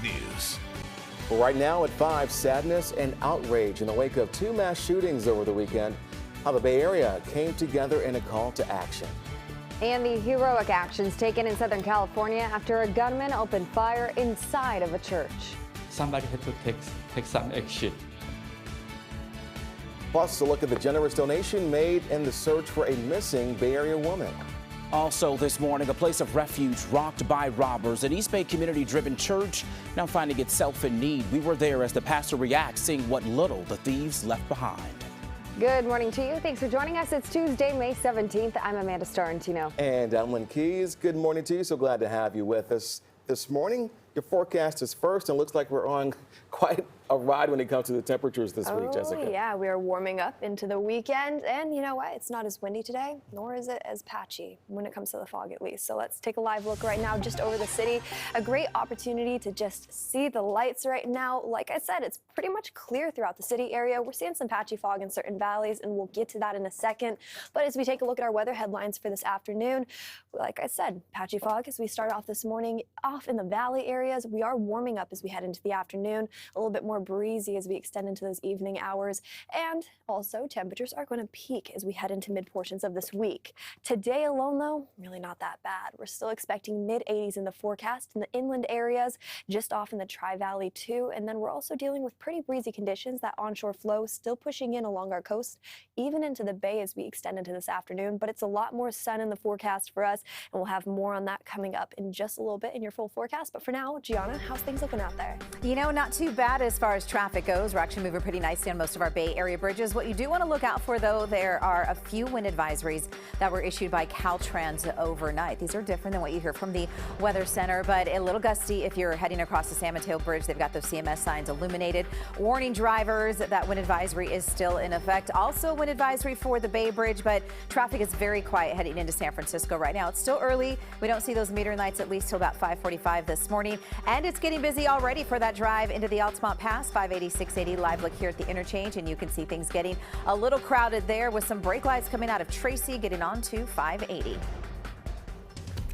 News. Right now at 5, sadness and outrage in the wake of 2 mass shootings over the weekend. How the Bay Area came together in a call to action. And the heroic actions taken in Southern California after a gunman opened fire inside of a church. Somebody had to take some action. Plus, a look at the generous donation made in the search for a missing Bay Area woman. Also this morning, a place of refuge rocked by robbers. An East Bay community-driven church now finding itself in need. We were there as the pastor reacts, seeing what little the thieves left behind. Good morning to you. Thanks for joining us. It's Tuesday, May 17th. I'm Amanda Starrentino. And I'm Lynn Keys. Good morning to you. So glad to have you with us this morning. Your forecast is first, and looks like we're on quite a ride when it comes to the temperatures this week, Jessica. Yeah, we are warming up into the weekend, and you know what? It's not as windy today, nor is it as patchy when it comes to the fog, at least. So let's take a live look right now just over the city. A great opportunity to just see the lights right now. Like I said, it's pretty much clear throughout the city area. We're seeing some patchy fog in certain valleys, and we'll get to that in a second. But as we take a look at our weather headlines for this afternoon, like I said, patchy fog as we start off this morning off in the valley areas. We are warming up as we head into the afternoon, a little bit more breezy as we extend into those evening hours, and also temperatures are going to peak as we head into mid portions of this week. Today alone, though, really not that bad. We're still expecting mid-80s in the forecast in the inland areas, just off in the Tri-Valley too, and then we're also dealing with pretty breezy conditions. That onshore flow still pushing in along our coast, even into the bay as we extend into this afternoon, but it's a lot more sun in the forecast for us, and we'll have more on that coming up in just a little bit in your full forecast. But for now, Gianna, how's things looking out there? You know, not too bad as far as traffic goes. We're actually moving pretty nicely on most of our Bay Area bridges. What you do want to look out for, though, there are a few wind advisories that were issued by Caltrans overnight. These are different than what you hear from the Weather Center, but a little gusty if you're heading across the San Mateo Bridge. They've got those CMS signs illuminated. Warning drivers that wind advisory is still in effect. Also wind advisory for the Bay Bridge, but traffic is very quiet heading into San Francisco right now. It's still early. We don't see those meter lights at least till about 5:45 this morning, and it's getting busy already for that drive into the Altamont Pass. 580, 680 live look here at the interchange, and you can see things getting a little crowded there with some brake lights coming out of Tracy getting on to 580.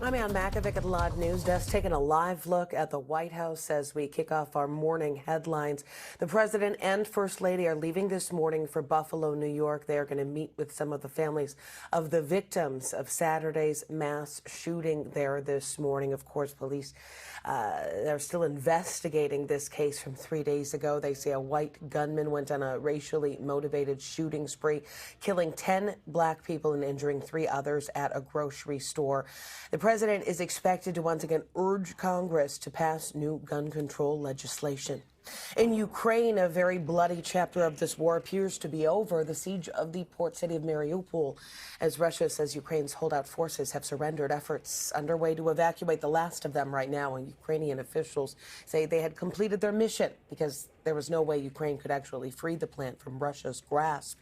I'm Ann Makovic at the Live News Desk, taking a live look at the White House as we kick off our morning headlines. The president and first lady are leaving this morning for Buffalo, New York. They are going to meet with some of the families of the victims of Saturday's mass shooting there this morning. Of course, police they're still investigating this case from 3 days ago. They say a white gunman went on a racially motivated shooting spree, killing 10 black people and injuring 3 others at a grocery store. The president is expected to once again urge Congress to pass new gun control legislation. In Ukraine, a very bloody chapter of this war appears to be over. The siege of the port city of Mariupol, as Russia says Ukraine's holdout forces have surrendered. Efforts underway to evacuate the last of them right now, and Ukrainian officials say they had completed their mission because there was no way Ukraine could actually free the plant from Russia's grasp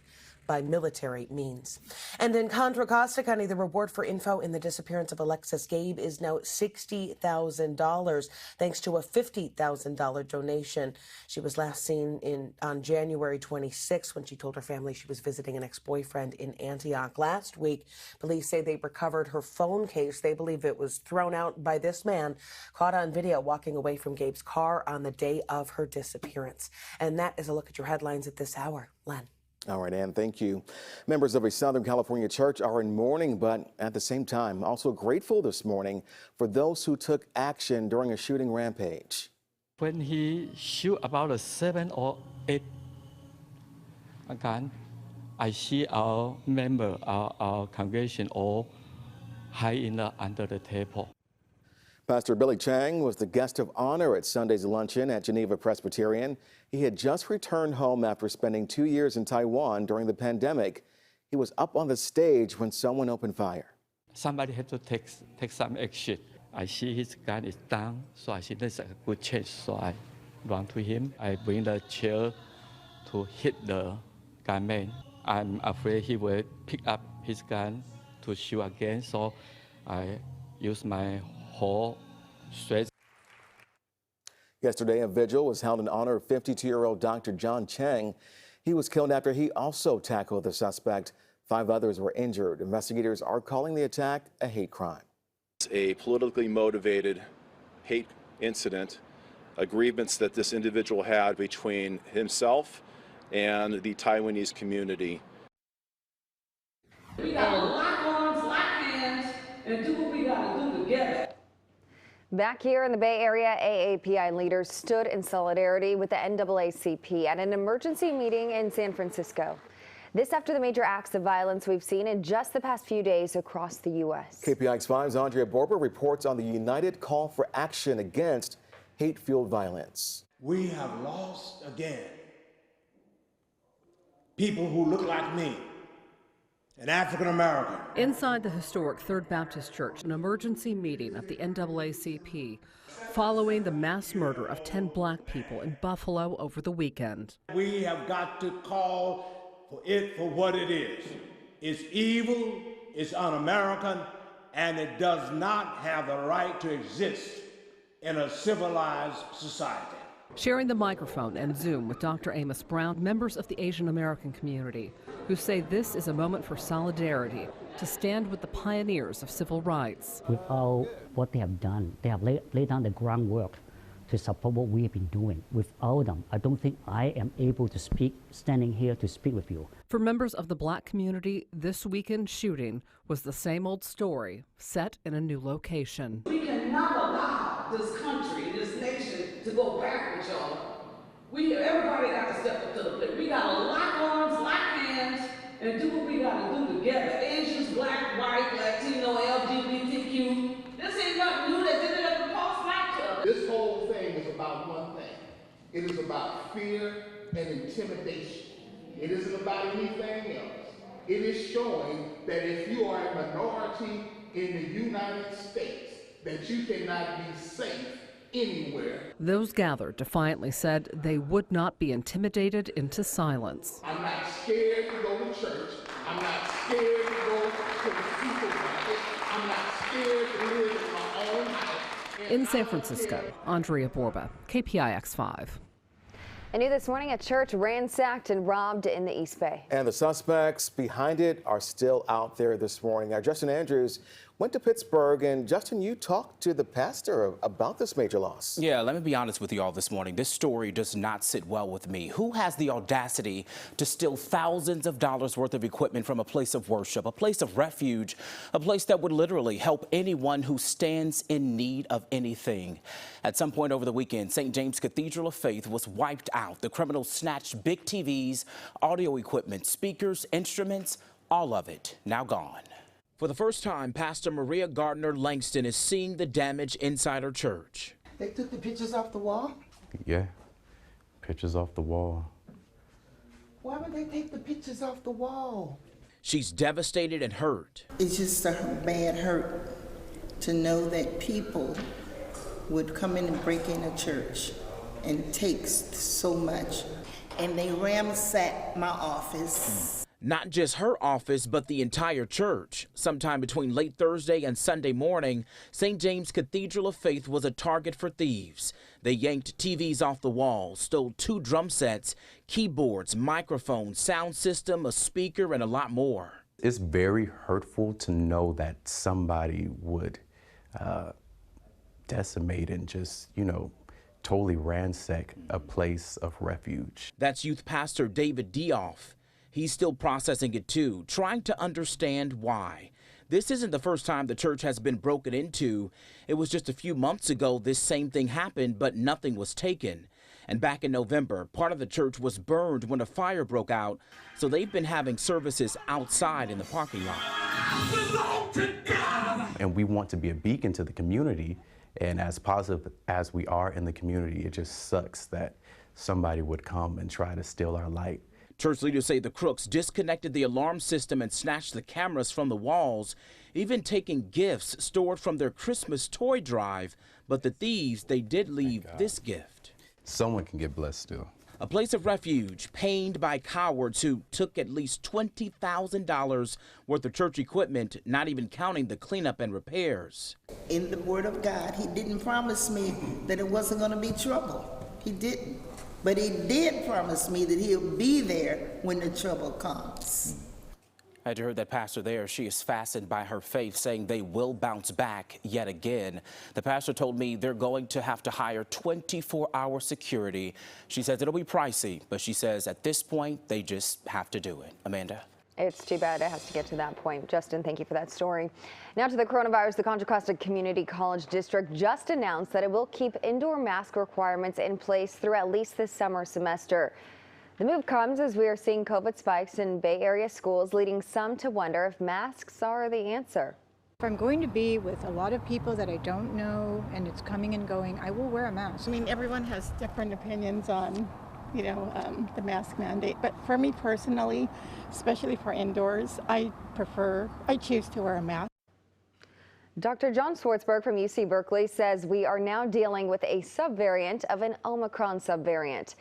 by military means. And in Contra Costa County, the reward for info in the disappearance of Alexis Gabe is now $60,000, thanks to a $50,000 donation. She was last seen on January 26 when she told her family she was visiting an ex-boyfriend in Antioch. Last week, police say they recovered her phone case. They believe it was thrown out by this man, caught on video walking away from Gabe's car on the day of her disappearance. And that is a look at your headlines at this hour. Len. All right, Ann, thank you. Members of a Southern California church are in mourning, but at the same time, also grateful this morning for those who took action during a shooting rampage. When he shoot about a 7 or 8 gun, I see our member, our congregation all hide under the table. Pastor Billy Chang was the guest of honor at Sunday's luncheon at Geneva Presbyterian. He had just returned home after spending 2 years in Taiwan during the pandemic. He was up on the stage when someone opened fire. Somebody had to take some action. I see his gun is down, so I see that's a good chance. So I run to him. I bring the chair to hit the gunman. I'm afraid he will pick up his gun to shoot again, so I use my whole strength. Yesterday, a vigil was held in honor of 52-year-old Dr. John Chang. He was killed after he also tackled the suspect. 5 others were injured. Investigators are calling the attack a hate crime. It's a politically motivated hate incident agreements that this individual had between himself and the Taiwanese community. We got to lock arms, lock hands, and do what we got to do together. Back here in the Bay Area, AAPI leaders stood in solidarity with the NAACP at an emergency meeting in San Francisco. This after the major acts of violence we've seen in just the past few days across the U.S. KPIX 5's Andrea Borber reports on the united call for action against hate-fueled violence. We have lost again people who look like me, an African American. Inside the historic Third Baptist Church, an emergency meeting of the NAACP following the mass murder of 10 black people in Buffalo over the weekend. We have got to call for it for what it is. It's evil, it's un-American, and it does not have the right to exist in a civilized society. Sharing the microphone and Zoom with Dr. Amos Brown, members of the Asian American community, who say this is a moment for solidarity to stand with the pioneers of civil rights. With all what they have done, they have laid down the groundwork to support what we have been doing. Without them, I don't think I am able to speak, standing here to speak with you. For members of the black community, this weekend shooting was the same old story, set in a new location. We cannot allow this country, this nation, to go backwards, y'all. Everybody got to step up to the plate. We got to lock arms, lock hands, and do what we got to do together. Asians, black, white, Latino, LGBTQ. This ain't nothing new. They did it at the Pulse nightclub. This whole thing is about one thing. It is about fear and intimidation. It isn't about anything else. It is showing that if you are a minority in the United States, that you cannot be safe anywhere. Those gathered defiantly said they would not be intimidated into silence. I'm not scared to go to church. I'm not scared to go to the supermarket. I'm not scared to live in my own house. In San Francisco, Andrea Borba, KPIX 5. And new this morning, a church ransacked and robbed in the East Bay. And the suspects behind it are still out there this morning. Our Justin Andrews went to Pittsburgh, and Justin, you talked to the pastor about this major loss. Yeah, let me be honest with you all this morning. This story does not sit well with me. Who has the audacity to steal thousands of dollars worth of equipment from a place of worship, a place of refuge, a place that would literally help anyone who stands in need of anything? At some point over the weekend, St. James Cathedral of Faith was wiped out. The criminals snatched big TVs, audio equipment, speakers, instruments, all of it now gone. For the first time, Pastor Maria Gardner Langston is seeing the damage inside her church. They took the pictures off the wall? Yeah, pictures off the wall. Why would they take the pictures off the wall? She's devastated and hurt. It's just a bad hurt to know that people would come in and break in a church and take so much. And they ransacked my office. Not just her office, but the entire church. Sometime between late Thursday and Sunday morning, St. James Cathedral of Faith was a target for thieves. They yanked TVs off the wall, stole 2 drum sets, keyboards, microphones, sound system, a speaker, and a lot more. It's very hurtful to know that somebody would decimate and just, totally ransack a place of refuge. That's youth pastor David Dioff. He's still processing it too, trying to understand why. This isn't the first time the church has been broken into. It was just a few months ago this same thing happened, but nothing was taken. And back in November, part of the church was burned when a fire broke out, so they've been having services outside in the parking lot. And we want to be a beacon to the community, and as positive as we are in the community, it just sucks that somebody would come and try to steal our light. Church leaders say the crooks disconnected the alarm system and snatched the cameras from the walls, even taking gifts stored from their Christmas toy drive. But the thieves, they did leave this gift. Someone can get blessed still. A place of refuge pained by cowards who took at least $20,000 worth of church equipment, not even counting the cleanup and repairs. In the Word of God, he didn't promise me that it wasn't going to be trouble. He didn't. But he did promise me that he'll be there when the trouble comes. I heard that pastor there. She is fastened by her faith, saying they will bounce back yet again. The pastor told me they're going to have to hire 24-hour security. She says it'll be pricey, but she says at this point, they just have to do it. Amanda? It's too bad it has to get to that point. Justin, thank you for that story. Now to the coronavirus. The Contra Costa Community College District just announced that it will keep indoor mask requirements in place through at least this summer semester. The move comes as we are seeing COVID spikes in Bay Area schools, leading some to wonder if masks are the answer. If I'm going to be with a lot of people that I don't know and it's coming and going, I will wear a mask. I mean, everyone has different opinions on, the mask mandate. But for me personally, especially for indoors, I choose to wear a mask. Dr. John Swartzberg from UC Berkeley says we are now dealing with a subvariant of an Omicron subvariant.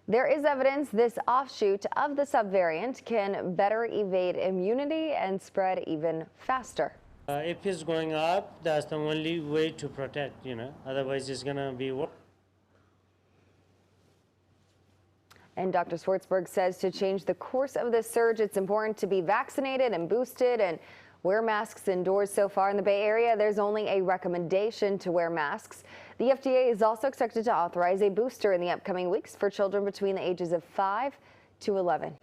There is evidence this offshoot of the subvariant can better evade immunity and spread even faster. If it's going up, that's the only way to protect, otherwise it's going to be worse. And Dr. Swartzberg says to change the course of this surge, it's important to be vaccinated and boosted and wear masks indoors. So far in the Bay Area, there's only a recommendation to wear masks. The FDA is also expected to authorize a booster in the upcoming weeks for children between the ages of 5 to 11.